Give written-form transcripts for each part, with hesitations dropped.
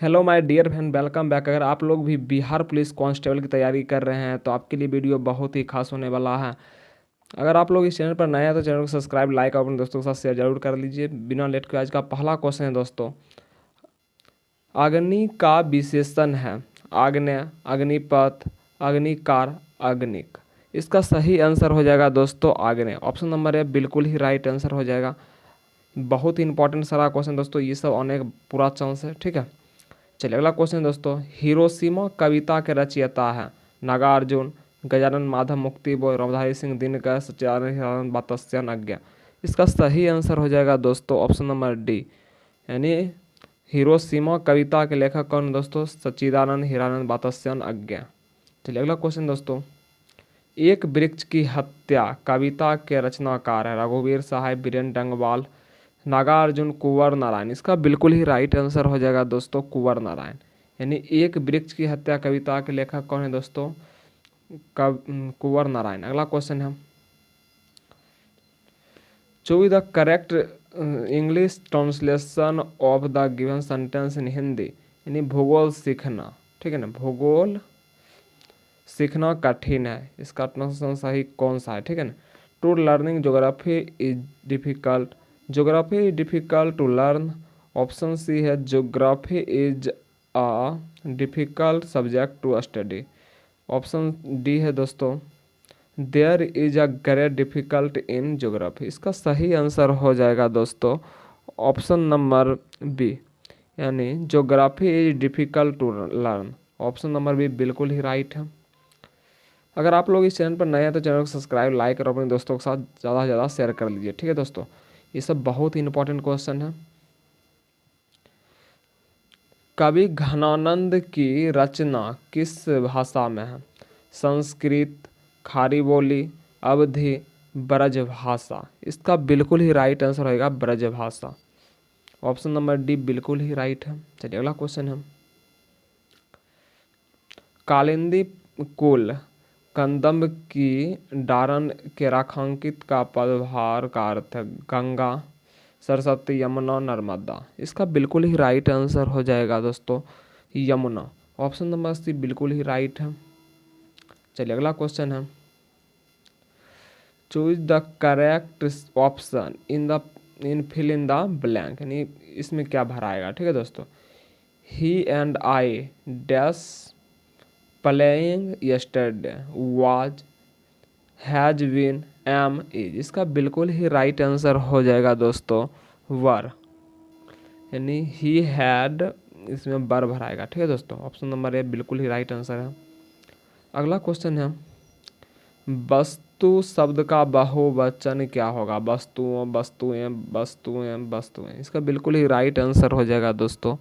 Hello my dear friend, welcome back. अगर आप लोग भी बिहार पुलिस कांस्टेबल की तैयारी कर रहे हैं तो आपके लिए वीडियो बहुत ही खास होने वाला है। अगर आप लोग इस चैनल पर नए हैं तो चैनल को सब्सक्राइब, लाइक और अपने दोस्तों के साथ शेयर जरूर कर लीजिए। बिना लेट के आज का पहला क्वेश्चन है दोस्तों, अग्नि का विशेषण है आग्नेय, अग्निपथ, अग्निकार, अग्निक। इसका सही आंसर हो जाएगा दोस्तों आग्नेय। ऑप्शन नंबर है बिल्कुल ही राइट आंसर हो जाएगा। बहुत ही इंपॉर्टेंट सारा क्वेश्चन दोस्तों, ये सब आने का पूरा चांस है। ठीक है, चलिए अगला क्वेश्चन दोस्तों, हिरोशिमा कविता के रचयिता है नागार्जुन, गजानन माधव मुक्ति बोय, रामधारी सिंह दिनकर, सच्चिदानंद हिरानंद बातस्यान आज्ञा। इसका सही आंसर हो जाएगा दोस्तों ऑप्शन नंबर डी, यानी हिरोशिमा कविता के लेखक कौन दोस्तों? सच्चिदानंद हिरानंद बातस्यान आज्ञा। चलिए अगला क्वेश्चन दोस्तों, एक वृक्ष की हत्या कविता के रचनाकार है रघुवीर साहब, बीरेन डंगवाल, नागार्जुन, कुंवर नारायण। इसका बिल्कुल ही राइट आंसर हो जाएगा दोस्तों कुंवर नारायण। यानी एक वृक्ष की हत्या कविता के लेखक कौन है दोस्तों? कुंवर नारायण। अगला क्वेश्चन है, choose the correct English translation of the given sentence in Hindi. यानी भूगोल सीखना, ठीक है ना, भूगोल सीखना कठिन है, इसका ट्रांसलेशन सही कौन सा है? ठीक है ना, to learning geography is difficult, geography is difficult to learn. Option C है geography is a difficult subject to study. Option D है दोस्तों there is a great difficult in geography. इसका सही आंसर हो जाएगा दोस्तों ऑप्शन नंबर बी, यानी geography is difficult to learn. Option number B बिल्कुल ही राइट है। अगर आप लोग इस चैनल पर नए हैं तो चैनल को सब्सक्राइब, लाइक और अपने दोस्तों के साथ ज़्यादा से ज़्यादा शेयर कर लीजिए। ठीक है दोस्तों, ये सब बहुत ही इंपॉर्टेंट क्वेश्चन है। कवि घनानंद की रचना किस भाषा में है? संस्कृत, खारी बोली, अवधी, ब्रज भाषा। इसका बिल्कुल ही राइट आंसर होगा ब्रज भाषा। ऑप्शन नंबर डी बिल्कुल ही राइट है। चलिए अगला क्वेश्चन है, कालिंदी कुल कंदम्ब की डारन के रेखांकित का पदभार का अर्थ है गंगा, सरस्वती, यमुना, नर्मदा। इसका बिल्कुल ही राइट आंसर हो जाएगा दोस्तों यमुना। ऑप्शन नंबर सी बिल्कुल ही राइट है। चलिए अगला क्वेश्चन है, choose the correct option in fill in the blank. यानी इसमें क्या भराएगा? ठीक है दोस्तों, he and I dash playing yesterday, was, has been, am, is. इसका बिल्कुल ही राइट आंसर हो जाएगा दोस्तों वर, यानी ही हैड, इसमें वर भराएगा। ठीक है दोस्तों, ऑप्शन नंबर ए बिल्कुल ही राइट आंसर है। अगला क्वेश्चन है, वस्तु शब्द का बहुवचन क्या होगा? वस्तुओं, वस्तुएं, वस्तुएं, वस्तुएं। इसका बिल्कुल ही राइट आंसर हो जाएगा दोस्तों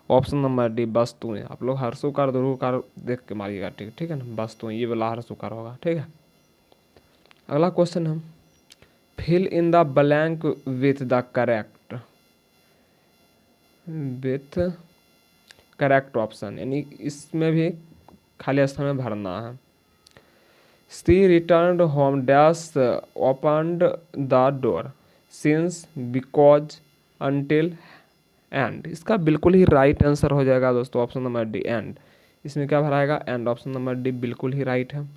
ऑप्शन नंबर डी वस्तुएं। आप लोग हर्षुकार ध्रुवकार देख के मारिएगा, ठीक है ना, वस्तुएं ये वाला हर्षुकार होगा। ठीक है, अगला क्वेश्चन है, fill in the blank with the correct with correct option. यानी इसमें भी खाली स्थान में भरना है। She return home dash opened the door, since, because, until, and. इसका बिल्कुल ही राइट आंसर हो जाएगा दोस्तों ऑप्शन नंबर डी एंड। इसमें क्या भराएगा? एंड। ऑप्शन नंबर डी बिल्कुल ही राइट है।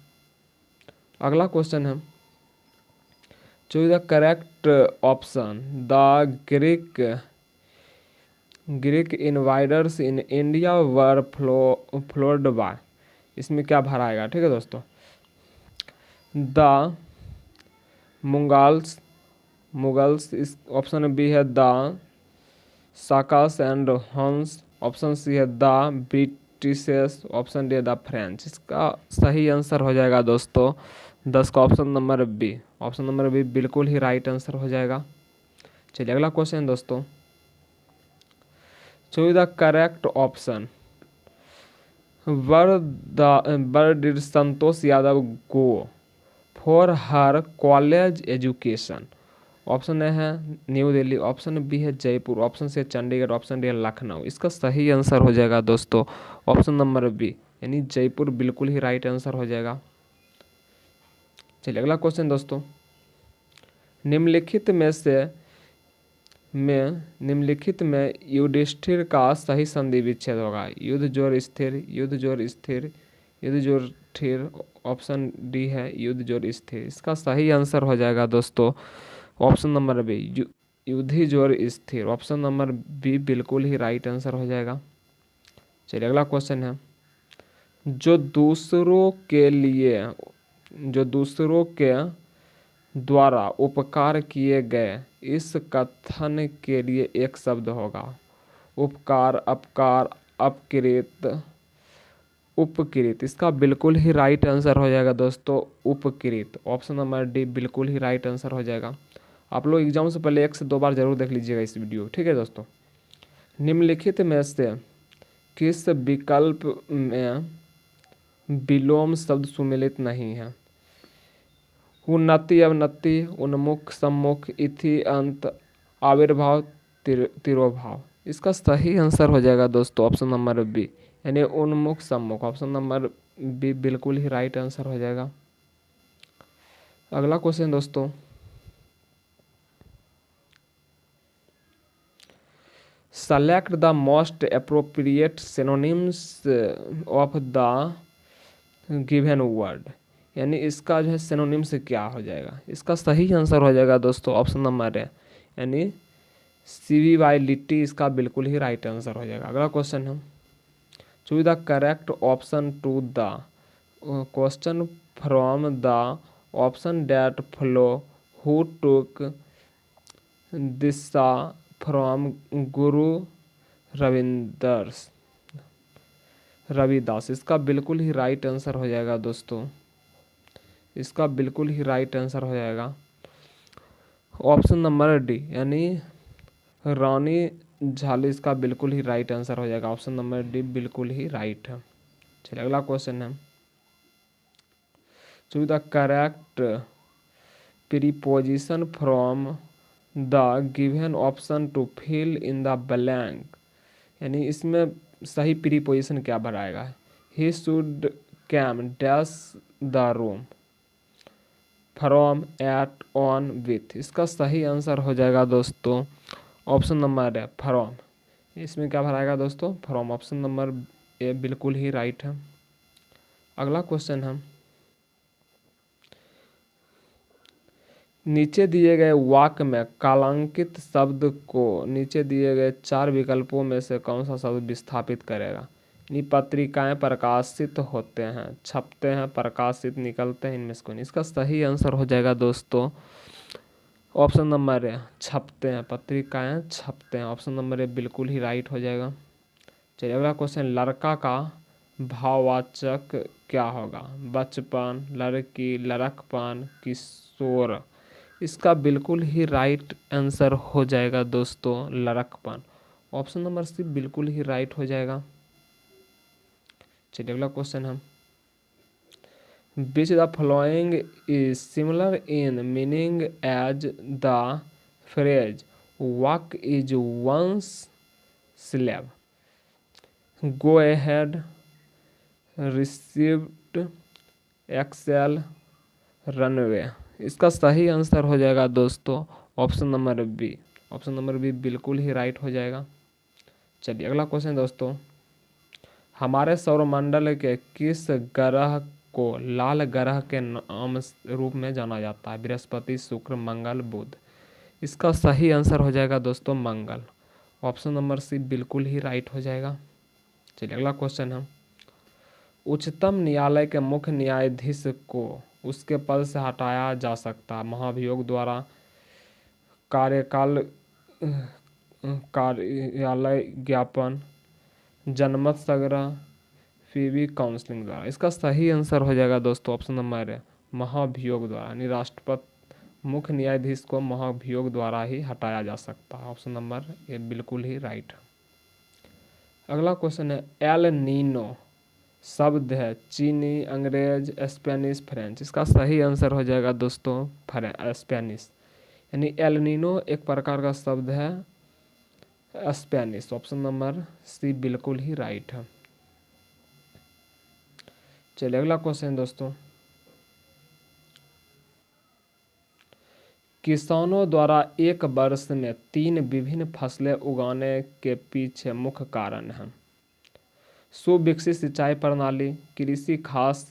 अगला क्वेश्चन है, choose the correct option the Greek invaders in India were followed by. इसमें क्या भराएगा? ठीक है दोस्तों, द मुगल्स, मुगल्स। इस ऑप्शन बी है the Sakas and Huns. Option C है द ब्रिटिशेस। ऑप्शन डी है द फ्रेंच। इसका सही आंसर हो जाएगा दोस्तों 10 का option number B. Option number B बिल्कुल ही राइट आंसर हो जाएगा। चलिए अगला क्वेश्चन दोस्तों, choose the correct option were did Santosh Yadav go for her college education. Option A है न्यू दिल्ली, ऑप्शन बी है जयपुर, ऑप्शन सी है चंडीगढ़, ऑप्शन डी है लखनऊ। इसका सही आंसर हो जाएगा दोस्तों ऑप्शन नंबर बी, यानी जयपुर बिल्कुल ही राइट आंसर हो जाएगा। चलिए अगला क्वेश्चन दोस्तों, निम्नलिखित में से में निम्नलिखित में युधिष्ठिर का सही संधि विच्छेद होगा। युद्ध जोर स्थिर, युद्ध जोर स्थिर, युद्ध जोर ठिर। ऑप्शन डी है युद्ध जोर स्थिर। इसका सही आंसर हो जाएगा दोस्तों ऑप्शन नंबर बी युद्धि जोर स्थिर। ऑप्शन नंबर बी बिल्कुल ही राइट आंसर हो जाएगा। चलिए अगला क्वेश्चन है, जो दूसरों के द्वारा उपकार किए गए इस कथन के लिए एक शब्द होगा। उपकार, अपकार, अपकृत, उपकृत। इसका बिल्कुल ही राइट आंसर हो जाएगा दोस्तों उपकृत। ऑप्शन नंबर डी बिल्कुल ही राइट आंसर हो जाएगा। आप लोग एग्जाम से पहले 1 से 2 बार जरूर देख लीजिएगा इस वीडियो, ठीक है दोस्तों। निम्नलिखित में से किस विकल्प में विलोम शब्द सुमेलित नहीं है? उन्नति, अवनति, उन्मुख, सम्मुख, इति, अंत, आविर्भाव, तिरोभाव। इसका सही आंसर हो जाएगा दोस्तों ऑप्शन नंबर बी यानी उन्मुख, सम्मुख। ऑप्शन नंबर बी बिल्कुल ही राइट आंसर हो जाएगा। अगला क्वेश्चन दोस्तों, select the most appropriate synonyms of the given word. यानी इसका जो है सिनोनिम्स क्या हो जाएगा? इसका सही आंसर हो जाएगा दोस्तों ऑप्शन नंबर है यानी सिविवाइलिटी। इसका बिल्कुल ही राइट आंसर हो जाएगा। अगला क्वेश्चन है, choose the correct option to the question from the option that flow who took दिशा फ्रॉम गुरु रविदास। इसका बिल्कुल ही राइट आंसर हो जाएगा दोस्तों। इसका बिल्कुल ही राइट आंसर हो जाएगा ऑप्शन नंबर डी यानी रानी झाली। इसका बिल्कुल ही राइट आंसर हो जाएगा। ऑप्शन नंबर डी बिल्कुल ही राइट है। चलिए अगला क्वेश्चन है, choose the correct preposition from the given option to fill in the blank. यानी इसमें सही प्रीपोजिशन क्या बनाएगा? He should came dash the room, from, at, on, with. इसका सही आंसर हो जाएगा दोस्तों ऑप्शन नंबर है फ्रॉम। इसमें क्या भराएगा दोस्तों? फ्रॉम। ऑप्शन नंबर ए बिल्कुल ही राइट है। अगला क्वेश्चन है, नीचे दिए गए वाक्य में कालांकित शब्द को नीचे दिए गए 4 विकल्पों में से कौन सा शब्द विस्थापित करेगा? यानी पत्रिकाएं प्रकाशित होते हैं, छपते हैं, प्रकाशित, निकलते हैं, इनमें से कौन? इसका सही आंसर हो जाएगा दोस्तों ऑप्शन नंबर है छपते हैं। पत्रिकाएं छपते हैं। ऑप्शन नंबर ए बिल्कुल ही राइट हो जाएगा। चलिए अगला क्वेश्चन, लड़का का भाववाचक क्या होगा? बचपन, लड़की, लड़कपन, किशोर। इसका बिल्कुल ही राइट आंसर हो जाएगा दोस्तों लड़कपन। ऑप्शन नंबर सी बिल्कुल ही राइट हो जाएगा। चलिए अगला क्वेश्चन है, which the following is similar in meaning as the phrase work is once slave, go ahead, received, excel, runway. इसका सही आंसर हो जाएगा दोस्तों option number B. Option number B बिल्कुल ही राइट हो जाएगा। चलिए अगला क्वेश्चन दोस्तों, हमारे सौरमंडल के किस ग्रह को लाल ग्रह के नाम रूप में जाना जाता है? बृहस्पति, शुक्र, मंगल, बुध। इसका सही आंसर हो जाएगा दोस्तों मंगल। ऑप्शन नंबर सी बिल्कुल ही राइट हो जाएगा। चलिए अगला क्वेश्चन है, उच्चतम न्यायालय के मुख्य न्यायाधीश को उसके पद से हटाया जा सकता है महाभियोग द्वारा, कार्यकाल, कार्यालय ज्ञापन, जनमत संग्रह, फीवी काउंसलिंग द्वारा। इसका सही आंसर हो जाएगा दोस्तों ऑप्शन नंबर है महाभियोग द्वारा। यानी राष्ट्रपति मुख्य न्यायाधीश को महाभियोग द्वारा ही हटाया जा सकता है। ऑप्शन नंबर ये बिल्कुल ही राइट है। अगला क्वेश्चन है, एल नीनो शब्द है चीनी, अंग्रेज, स्पेनिश, फ्रेंच। इसका सही आंसर हो जाएगा दोस्तों स्पेनिश। यानी एल नीनो एक प्रकार का शब्द है स्पेनिश। ऑप्शन नंबर सी बिल्कुल ही राइट है। चलिए अगला क्वेश्चन दोस्तों, किसानों द्वारा एक वर्ष में 3 विभिन्न फसलें उगाने के पीछे मुख्य कारण है सुविकसित सिंचाई प्रणाली, कृषि खास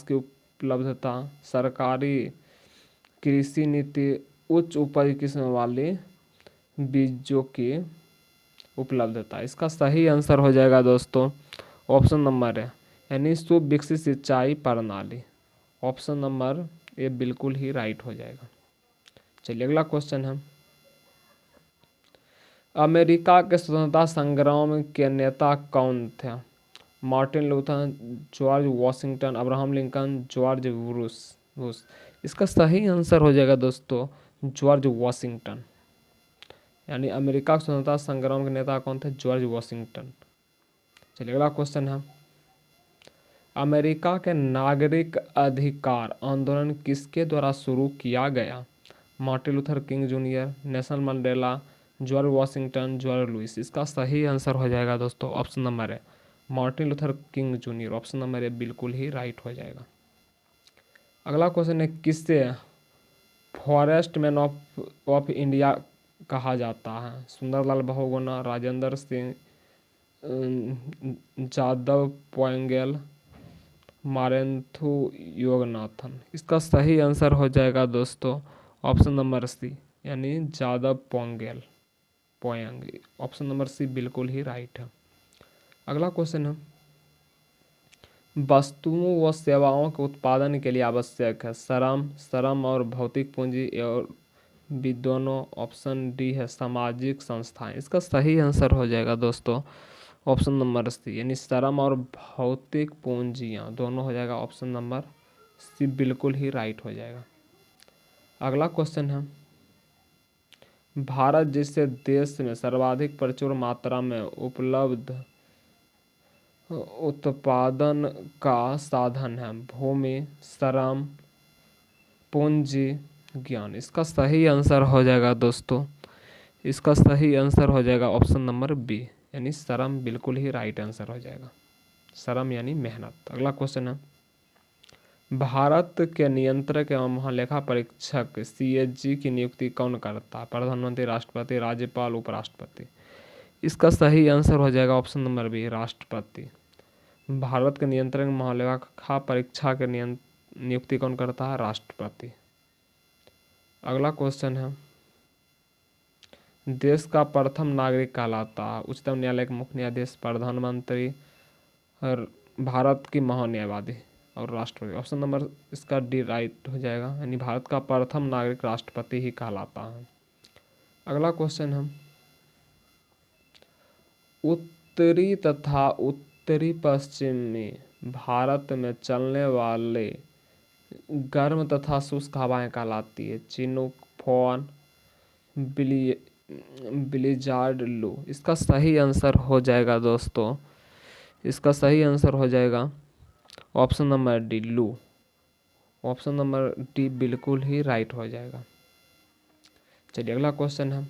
की उपलब्धता, सरकारी कृषि नीति, उच्च उपज किस्म वाली बीजों की उपलब्धता। इसका सही आंसर हो जाएगा दोस्तों ऑप्शन नंबर है, यानी सुविकसित सिंचाई प्रणाली। ऑप्शन नंबर ए बिल्कुल ही राइट हो जाएगा। चलिए अगला क्वेश्चन है, अमेरिका के स्वतंत्रता संग्राम के नेता कौन थे? Martin Luther, George Washington, Abraham Lincoln, George Bush. इसका सही आंसर हो जाएगा दोस्तों जॉर्ज वॉशिंगटन, यानी अमेरिका के स्वतंत्रता संग्राम के नेता कौन थे? George Washington. चलिए अगला क्वेश्चन है, अमेरिका के नागरिक अधिकार आंदोलन किसके द्वारा शुरू किया गया? Martin Luther King Junior, Nelson Mandela, George Washington, George Louis. इसका सही आंसर हो जाएगा दोस्तों ऑप्शन नंबर है Martin Luther King Junior. Option number A बिल्कुल ही राइट हो जाएगा। अगला क्वेश्चन है, किससे फॉरेस्ट मैन ऑफ इंडिया कहा जाता है? सुंदरलाल बहुगुणा, राजेंद्र सिंह, जादव पोएंगेल, मारेंथु योगनाथन। इसका सही आंसर हो जाएगा दोस्तों ऑप्शन नंबर सी, यानी Jadav Payeng. Option number C बिल्कुल ही राइट है। अगला क्वेश्चन है, वस्तुओं व सेवाओं के उत्पादन के लिए आवश्यक है श्रम और भौतिक पूंजी और भी दोनों। ऑप्शन डी है सामाजिक संस्थाएं। इसका सही आंसर हो जाएगा दोस्तों ऑप्शन नंबर सी, यानी श्रम और भौतिक पूंजियां दोनों हो जाएगा। ऑप्शन नंबर सी बिल्कुल ही राइट हो जाएगा। अगला क्वेश्चन है, भारत जैसे देश में सर्वाधिक प्रचुर मात्रा में उपलब्ध उत्पादन का साधन है भूमि, श्रम, पूंजी, ज्ञान। इसका सही आंसर हो जाएगा दोस्तों, इसका सही आंसर हो जाएगा ऑप्शन नंबर बी, यानी श्रम बिल्कुल ही राइट आंसर हो जाएगा। श्रम यानी मेहनत। अगला क्वेश्चन है, भारत के नियंत्रक एवं महालेखा परीक्षक CAG की नियुक्ति कौन करता है? प्रधानमंत्री, राष्ट्रपति, राज्यपाल, उपराष्ट्रपति। इसका सही आंसर हो जाएगा ऑप्शन नंबर बी, राष्ट्रपति। भारत के नियंत्रक महालेखा परीक्षा के नियुक्ति कौन करता है? राष्ट्रपति। अगला क्वेश्चन है, देश का प्रथम नागरिक कहलाता है उच्चतम न्यायालय के मुख्य न्यायाधीश, प्रधानमंत्री, और भारत की महान्यायवादी और राष्ट्रपति। ऑप्शन नंबर इसका डी राइट हो जाएगा, यानी भारत का प्रथम नागरिक राष्ट्रपति ही कहलाता है। अगला क्वेश्चन है, उत्तरी तथा उत्तरी पश्चिमी भारत में चलने वाले गर्म तथा शुष्क हवाएं कहलाती है चिनूक, फोन, ब्लिजार्ड, लू। इसका सही आंसर हो जाएगा दोस्तों, इसका सही आंसर हो जाएगा ऑप्शन नंबर डी, लू। ऑप्शन नंबर डी बिल्कुल ही राइट हो जाएगा। चलिए अगला क्वेश्चन है,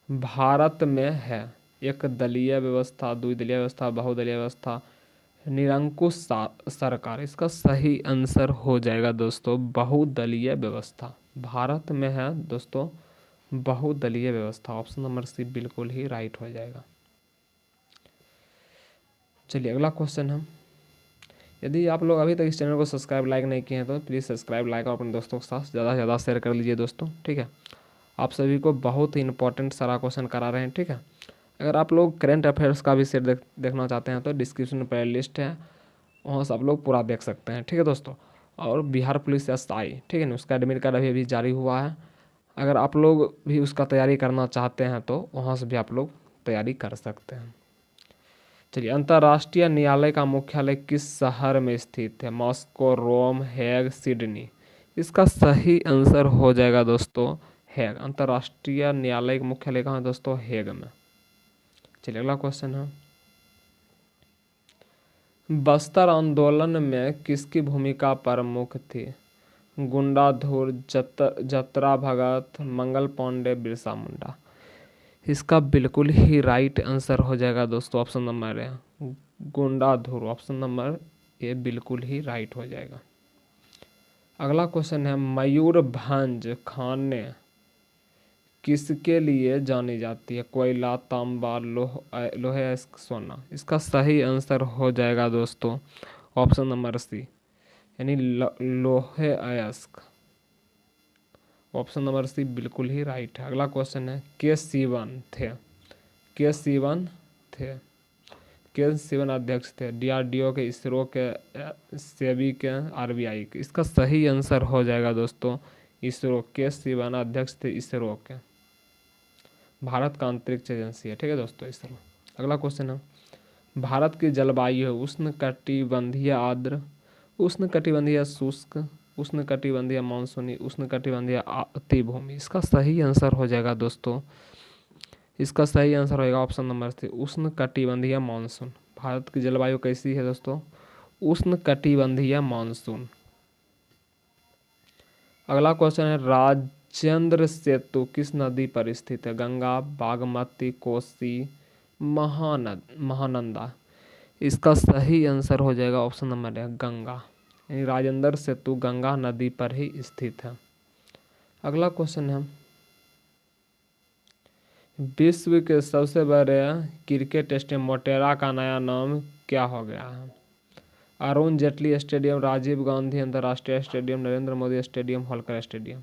भारत में है एक दलीय व्यवस्था, द्विदलीय व्यवस्था, बहुदलीय व्यवस्था, निरंकुश सरकार। इसका सही आंसर हो जाएगा दोस्तों बहुदलीय व्यवस्था। भारत में है दोस्तों बहुदलीय व्यवस्था। ऑप्शन नंबर सी बिल्कुल ही राइट हो जाएगा। चलिए अगला क्वेश्चन है, यदि आप लोग अभी तक इस चैनल को सब्सक्राइब लाइक नहीं किए हैं तो प्लीज़ सब्सक्राइब लाइक और अपने दोस्तों के साथ ज़्यादा से ज़्यादा शेयर कर लीजिए दोस्तों, ठीक है। आप सभी को बहुत ही इंपॉर्टेंट सारा क्वेश्चन करा रहे हैं, ठीक है। अगर आप लोग करंट अफेयर्स का भी सेट देखना चाहते हैं तो डिस्क्रिप्शन में प्ले लिस्ट है, वहाँ से आप लोग पूरा देख सकते हैं, ठीक है दोस्तों। और बिहार पुलिस SI, ठीक है ना, उसका एडमिट कार्ड अभी जारी हुआ है। अगर आप लोग भी उसका तैयारी करना चाहते हैं तो वहाँ से भी आप लोग तैयारी कर सकते हैं। चलिए, अंतर्राष्ट्रीय न्यायालय का मुख्यालय किस शहर में स्थित है? मॉस्को, रोम, हेग, सिडनी। इसका सही आंसर हो जाएगा दोस्तों हेग। अंतर्राष्ट्रीय न्यायालय का मुख्यालय कहाँ है दोस्तों? हेग में। चलिए अगला क्वेश्चन है, बस्तर आंदोलन में किसकी भूमिका प्रमुख थी? गुंडाधुर, जतरा भगत, मंगल पांडे, बिरसा मुंडा। इसका बिल्कुल ही राइट आंसर हो जाएगा दोस्तों ऑप्शन नंबर है गुंडाधुर। ऑप्शन नंबर ए बिल्कुल ही राइट हो जाएगा। अगला क्वेश्चन है मयूरभंज खाने किसके लिए जानी जाती है? कोयला, तांबा, लोहे या सोना? इसका सही आंसर हो जाएगा दोस्तों ऑप्शन नंबर सी, यानी लोहे अयस्क। ऑप्शन नंबर सी बिल्कुल ही राइट है। अगला क्वेश्चन है के सिवन थे? के सिवन थे? के सिवन अध्यक्ष थे? डीआरडीओ के, इसरो के, सेबी के, आरबीआई के? इसका सही आंसर हो जाएगा दोस्तों इसरो। के सिवन अध्यक्ष थे इसरो के। भारत का अंतरिक्ष एजेंसी है, ठीक है दोस्तों, इसरो। अगला क्वेश्चन है भारत की जलवायु है उष्ण कटिबंधीय आर्द्र, उष्ण कटिबंधीय शुष्क, उष्ण कटिबंधीय मानसूनी, उष्ण कटिबंधीय अति भूमि? इसका सही आंसर हो जाएगा दोस्तों, इसका सही आंसर होगा ऑप्शन नंबर सी, उष्ण कटिबंधीय मानसून। भारत की जलवायु कैसी है दोस्तों? उष्ण कटिबंधीय मानसून। अगला क्वेश्चन है राजेंद्र सेतु किस नदी पर स्थित है? गंगा, बागमती, कोसी, महानंदा? इसका सही आंसर हो जाएगा ऑप्शन नंबर है गंगा, यानी राजेंद्र सेतु गंगा नदी पर ही स्थित है। अगला क्वेश्चन है विश्व के सबसे बड़े क्रिकेट स्टेडियम मोटेरा का नया नाम क्या हो गया है? अरुण जेटली स्टेडियम, राजीव गांधी अंतर्राष्ट्रीय stadium, Narendra Modi stadium, Holkar stadium?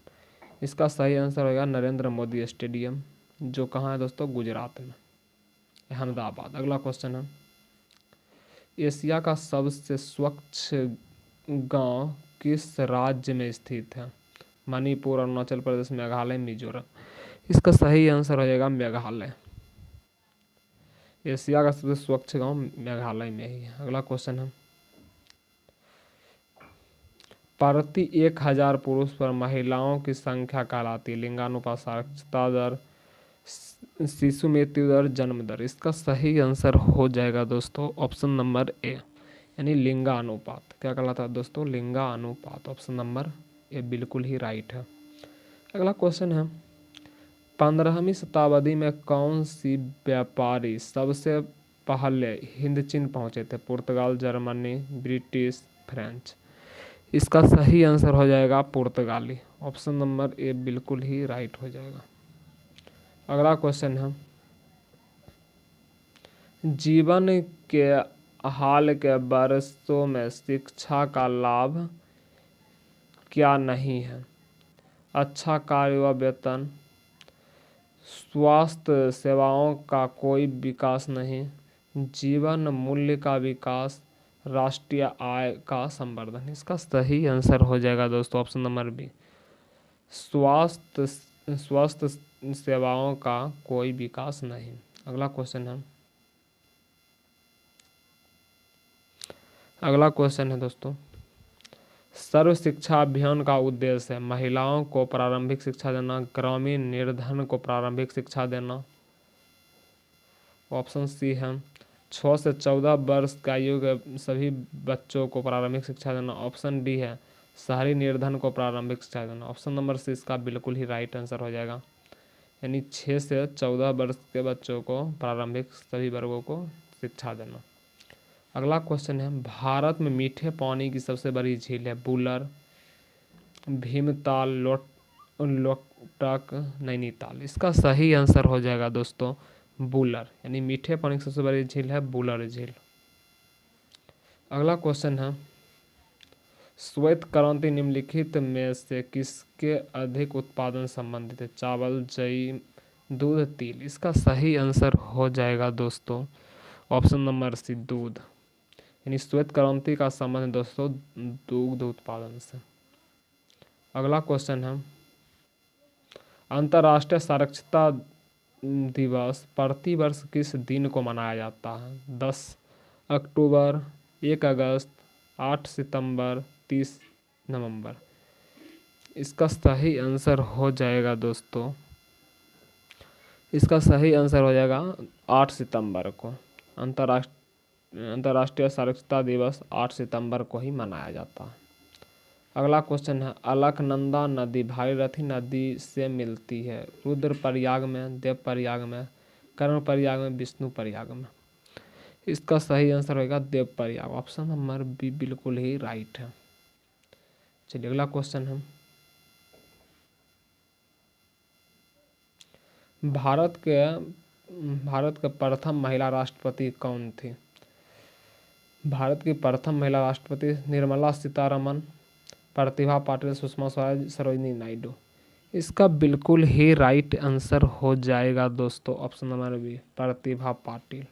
इसका सही आंसर होगा नरेंद्र मोदी स्टेडियम, जो कहाँ है दोस्तों? गुजरात में, अहमदाबाद। अगला क्वेश्चन है एशिया का सबसे स्वच्छ गांव किस राज्य में स्थित है? मणिपुर, अरुणाचल प्रदेश, मेघालय, मिजोरम? इसका सही आंसर हो जाएगा मेघालय। एशिया का सबसे स्वच्छ गांव मेघालय में ही है। अगला क्वेश्चन है प्रति 1000 पुरुष पर महिलाओं की संख्या कहलाती है? लिंगानुपात, साक्षरता दर, शिशु मृत्यु दर, जन्म दर? इसका सही आंसर हो जाएगा दोस्तों ऑप्शन नंबर ए, यानी लिंगानुपात। क्या कहलाता है दोस्तों? लिंगानुपात। ऑप्शन नंबर ए बिल्कुल ही राइट है। अगला क्वेश्चन है 15वीं शताब्दी में कौन सी व्यापारी सबसे पहले हिंद चीन पहुंचे थे? पुर्तगाल, जर्मनी, ब्रिटिश, फ्रेंच? इसका सही आंसर हो जाएगा पुर्तगाली। ऑप्शन नंबर ए बिल्कुल ही राइट हो जाएगा। अगला क्वेश्चन है जीवन के हाल के वर्षों में शिक्षा का लाभ क्या नहीं है? अच्छा कार्य व वेतन, स्वास्थ्य सेवाओं का कोई विकास नहीं, जीवन मूल्य का विकास, राष्ट्रीय आय का संवर्धन? इसका सही आंसर हो जाएगा दोस्तों ऑप्शन नंबर बी, स्वास्थ्य सेवाओं का कोई विकास नहीं। अगला क्वेश्चन है दोस्तों सर्व शिक्षा अभियान का उद्देश्य है महिलाओं को प्रारंभिक शिक्षा देना, ग्रामीण निर्धन को प्रारंभिक शिक्षा देना? ऑप्शन सी है 6 से 14 वर्ष की आयु के सभी बच्चों को प्रारंभिक शिक्षा देना। ऑप्शन डी है शहरी निर्धन को प्रारंभिक शिक्षा देना। ऑप्शन नंबर सी इसका बिल्कुल ही राइट आंसर हो जाएगा, यानी 6 से 14 वर्ष के बच्चों को प्रारंभिक सभी वर्गों को शिक्षा देना। अगला क्वेश्चन है भारत में मीठे पानी की सबसे बड़ी झील है? बुलर, भीमताल, लोकटक, नैनीताल? इसका सही आंसर हो जाएगा दोस्तों बुलर, यानी मीठे पानी की सबसे बड़ी झील है बुलर झील। अगला क्वेश्चन है श्वेत क्रांति निम्नलिखित में से किसके अधिक उत्पादन संबंधित है? चावल, जई, दूध, तिल? इसका सही आंसर हो जाएगा दोस्तों ऑप्शन नंबर सी दूध, यानी श्वेत क्रांति का संबंध दोस्तों दुग्ध उत्पादन से। अगला क्वेश्चन है अंतर्राष्ट्रीय साक्षरता दिवस प्रति वर्ष किस दिन को मनाया जाता है? 10 अक्टूबर, 1 अगस्त, 8 सितंबर, 30 नवंबर? इसका सही आंसर हो जाएगा दोस्तों, इसका सही आंसर हो जाएगा 8 सितंबर को। अंतर्राष्ट्रीय साक्षरता दिवस 8 सितंबर को ही मनाया जाता है। अगला क्वेश्चन है अलकनंदा नदी भागीरथी नदी से मिलती है? रुद्रप्रयाग में, देवप्रयाग में, कर्णप्रयाग में, विष्णुप्रयाग में? इसका सही आंसर होगा देवप्रयाग। ऑप्शन नंबर बी बिल्कुल ही राइट है। चलिए अगला क्वेश्चन है, भारत के प्रथम महिला राष्ट्रपति कौन थी? भारत की प्रथम महिला राष्ट्रपति निर्मला सीतारमन, प्रतिभा पाटिल, सुषमा स्वराज, सरोजिनी नायडू। इसका बिल्कुल ही राइट आंसर हो जाएगा दोस्तों option number B, Pratibha Patil.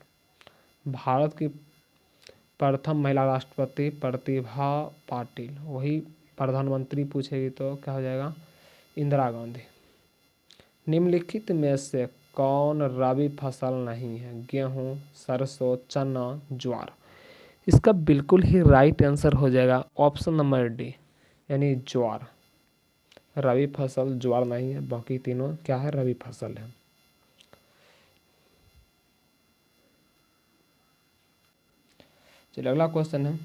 Bharat की प्रथम महिला राष्ट्रपति प्रतिभा पाटिल। वही प्रधानमंत्री पूछेगी तो क्या हो जाएगा, इंदिरा गांधी। निम्नलिखित में से कौन रबी फसल नहीं है? गेहूं, सरसों, चना, ज्वार। इसका बिल्कुल ही राइट आंसर हो जाएगा ऑप्शन नंबर डी, यानी ज्वार। रबी फसल ज्वार नहीं है, बाकी तीनों क्या है, रबी फसल है। चलिए अगला क्वेश्चन है,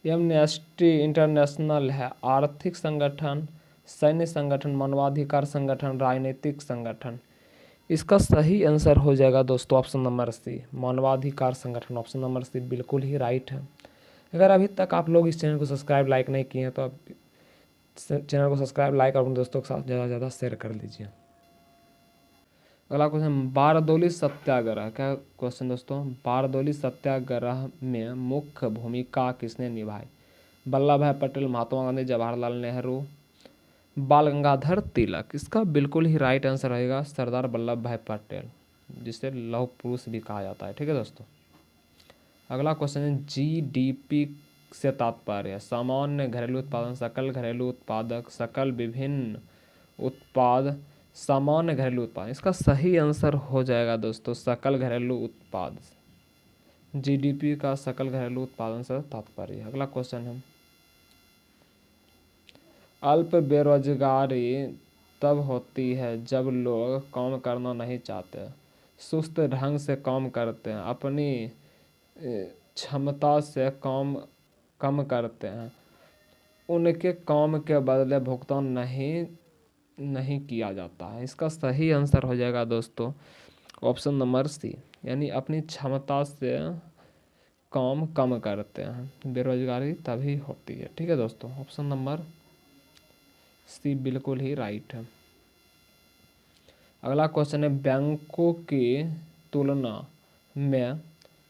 एमनेस्टी इंटरनेशनल है आर्थिक संगठन, सैन्य संगठन, मानवाधिकार संगठन, राजनीतिक संगठन। इसका सही आंसर हो जाएगा दोस्तों ऑप्शन नंबर सी, मानवाधिकार संगठन। ऑप्शन नंबर सी बिल्कुल ही राइट है। अगर अभी तक आप लोग इस चैनल को सब्सक्राइब लाइक नहीं किए हैं तो आप चैनल को सब्सक्राइब लाइक और अपने दोस्तों के साथ ज़्यादा से ज़्यादा शेयर कर लीजिए। अगला क्वेश्चन, बारदोली सत्याग्रह। क्या क्वेश्चन दोस्तों, बारदोली सत्याग्रह में मुख्य भूमिका किसने निभाई? वल्लभ भाई पटेल, महात्मा गांधी, जवाहरलाल नेहरू, बाल गंगाधर तिलक। इसका बिल्कुल ही राइट आंसर रहेगा सरदार वल्लभ भाई पटेल, जिसे लौह पुरुष भी कहा जाता है। ठीक है दोस्तों। अगला क्वेश्चन है, जीडीपी से तात्पर्य सामान्य घरेलू उत्पादन, सकल घरेलू उत्पादक, सकल विभिन्न उत्पाद, सामान्य घरेलू उत्पाद। इसका सही आंसर हो जाएगा दोस्तों सकल घरेलू उत्पाद। जीडीपी का सकल घरेलू उत्पादन से तात्पर्य। अगला क्वेश्चन है, अल्प बेरोजगारी तब होती है जब लोग काम करना नहीं चाहते, सुस्त ढंग से काम करते हैं, अपनी क्षमता से काम कम करते हैं, उनके काम के बदले भुगतान नहीं किया जाता है। इसका सही आंसर हो जाएगा दोस्तों ऑप्शन नंबर सी, यानी अपनी क्षमता से काम कम करते हैं, बेरोजगारी तभी होती है। ठीक है दोस्तों, ऑप्शन नंबर सी बिल्कुल ही राइट है। अगला क्वेश्चन है, बैंकों की तुलना में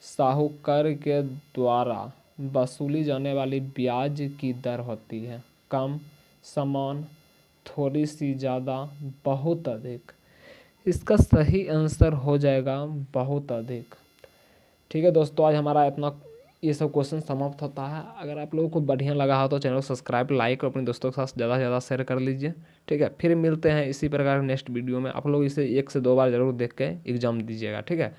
साहूकार के द्वारा वसूली जाने वाली ब्याज की दर होती है कम, समान, थोड़ी सी ज़्यादा, बहुत अधिक। इसका सही आंसर हो जाएगा बहुत अधिक। ठीक है दोस्तों, आज हमारा इतना ये सब क्वेश्चन समाप्त होता है। अगर आप लोगों को बढ़िया लगा हो तो चैनल को सब्सक्राइब लाइक और अपने दोस्तों के साथ ज़्यादा से ज़्यादा शेयर कर लीजिए। ठीक है, फिर मिलते हैं इसी प्रकार नेक्स्ट वीडियो में। आप लोग इसे 1 से 2 बार जरूर देख के एग्ज़ाम दीजिएगा। ठीक है,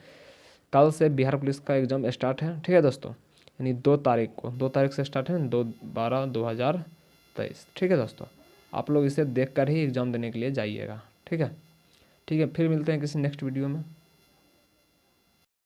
कल से बिहार पुलिस का एग्ज़ाम स्टार्ट है। ठीक है दोस्तों, यानी 2 तारीख को, 2 तारीख से स्टार्ट है, 2/12/2023। ठीक है दोस्तों, आप लोग इसे देख कर ही एग्ज़ाम देने के लिए जाइएगा। ठीक है, फिर मिलते हैं किसी नेक्स्ट वीडियो में।